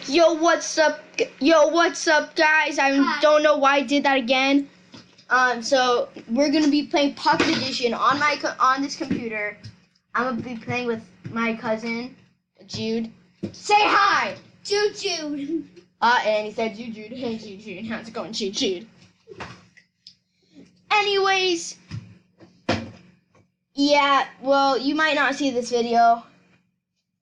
Yo, what's up? Yo, what's up, guys? I don't know why I did that again. So we're gonna be playing Pocket Edition on this computer. I'm gonna be playing with my cousin, Jude. Say hi, Jude. And he said Jude. Hey, Jude. How's it going, Jude? Anyways, yeah. Well, you might not see this video.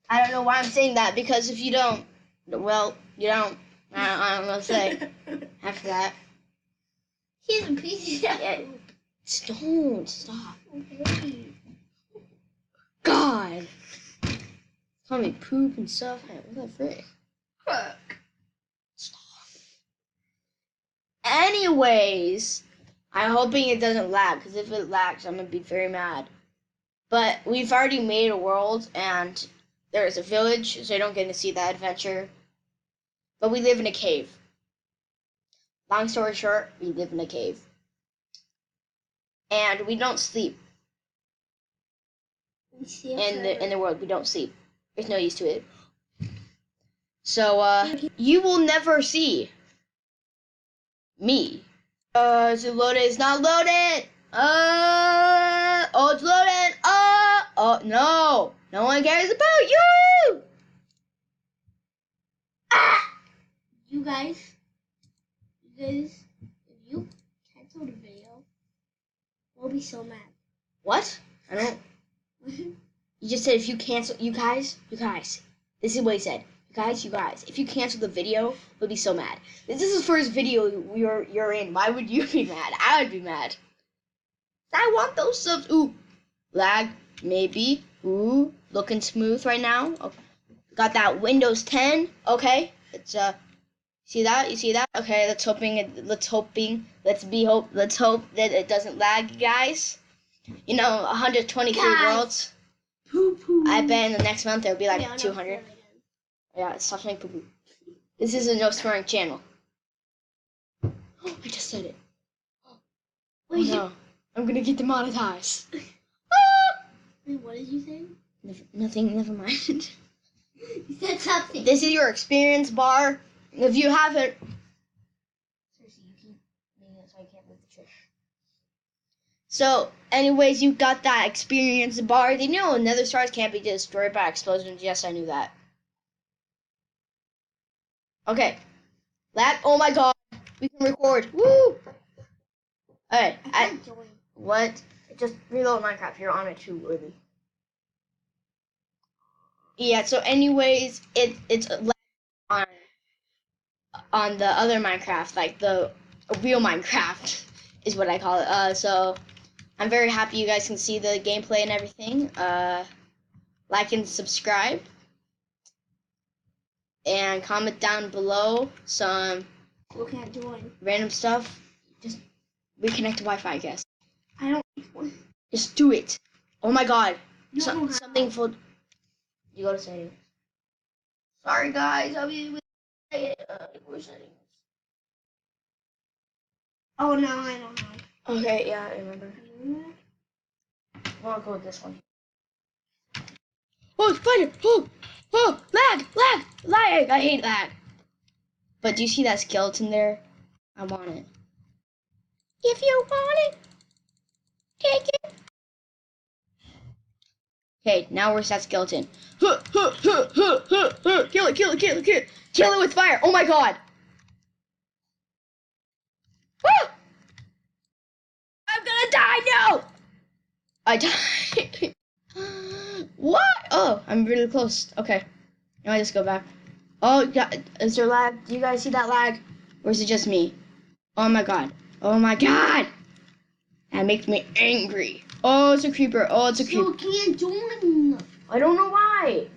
I don't know why I'm saying that, because if you don't, well, you don't. I don't know what to say after that. He's a piece of Yeah. Don't stop. Okay. God. Call me poop and stuff. Hey, what the frick? Stop. Anyways, I'm hoping it doesn't lag, because if it lags, I'm gonna be very mad. But we've already made a world, and there's a village, so I don't get to see that adventure. But we live in a cave. Long story short, we live in a cave. And we don't sleep. In the world, we don't sleep. There's no use to it. So, you will never see me. Is it loaded? It's not loaded! Oh, it's loaded! Oh, no! No one cares about you! Ah! You guys, if you cancel the video, we'll be so mad. What? I don't... You just said if you cancel... You guys. This is what he said. You guys. If you cancel the video, we'll be so mad. This is the first video you're in. Why would you be mad? I would be mad. I want those subs. Ooh. Lag. Maybe. Ooh. Looking smooth right now. Okay. Got that Windows 10. Okay. It's, see that? You see that? Okay, let's hope that it doesn't lag, guys. You know, 123 worlds. Poo. I bet in the next month there'll be like Yeah, 200. Yeah, stop saying poo-poo. This is a no swearing channel. Oh, I just said it. Oh no, I'm gonna get demonetized. Wait, what did you say? Nothing, never mind. You said something. This is your experience bar. If you haven't... Seriously, you keep making it so I can't move the trick. So, anyways, you got that experience bar. Did you know nether stars can't be destroyed by explosions? Yes, I knew that. Okay. Lag. Oh my god. We can record. Woo! Alright. What? Just reload Minecraft. You're on it too early. Yeah, so anyways, it's on the other Minecraft, like the real Minecraft is what I call it. So I'm very happy you guys can see the gameplay and everything. Like and subscribe. And comment down below some random stuff. Just reconnect to Wi-Fi, I guess. I don't. Just do it. Oh my god. No, Something full. You go to settings. Sorry guys, I'll be with settings. Oh no, I don't know. Okay, yeah, I remember. I'll go with this one. Oh, spider! Oh, lag! I hate lag. But do you see that skeleton there? I want it. If you want it, take it. Okay, now where's that skeleton? Kill it! Kill it with fire! Oh my god! Ah! I'm gonna die! No! I died. What? Oh, I'm really close. Okay. Now I just go back. Oh, God. Is there lag? Do you guys see that lag? Or is it just me? Oh my god. Oh my god! That makes me angry. Oh, it's a creeper. Oh, it's a creeper. You can't join. I don't know why.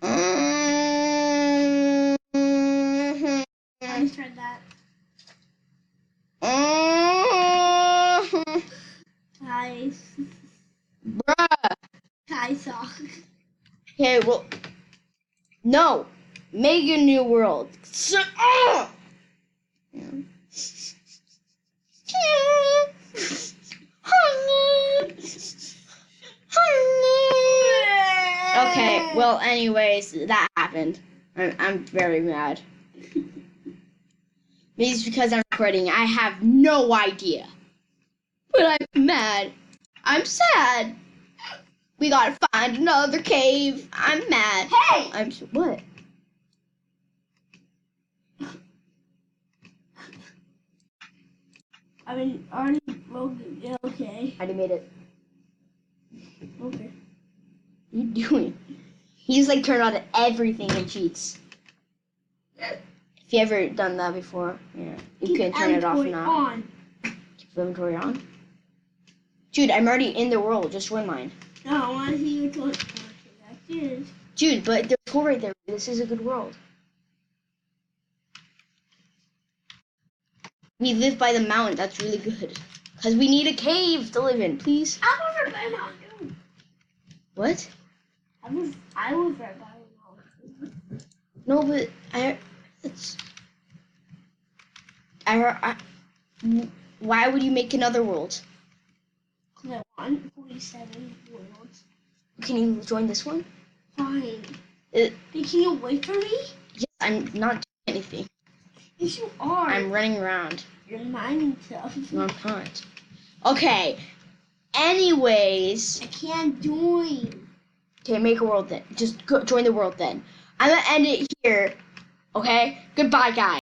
I just tried that. Nice. Bruh. I saw. Okay, well, no. Make a new world. So, Okay, well, anyways, that happened. I'm very mad. Maybe it's because I'm recording. I have no idea. But I'm mad. I'm sad. We gotta find another cave. I'm mad. Hey! What? I mean, already broken. Yeah, okay. I already made it. Okay. What are you doing? He's like turned on everything and cheats. If you ever done that before, yeah, you can turn it off now. On. Keep inventory on. Dude, I'm already in the world. Just join mine. No, I want to see your toy. That's it. Dude, but there's a hole right there. This is a good world. We live by the mountain. That's really good. Because we need a cave to live in. Please. I live right by mountain. What? I live right by mountain. No, but why would you make another world? Because I want 47 worlds. Can you join this one? Fine. Can you wait for me? Yes, I'm not doing anything. Yes, you are. I'm running around. You're mining stuff. No, I'm not. Okay. Anyways. I can't join. Okay, make a world then. Just join the world then. I'm gonna end it here. Okay? Goodbye, guys.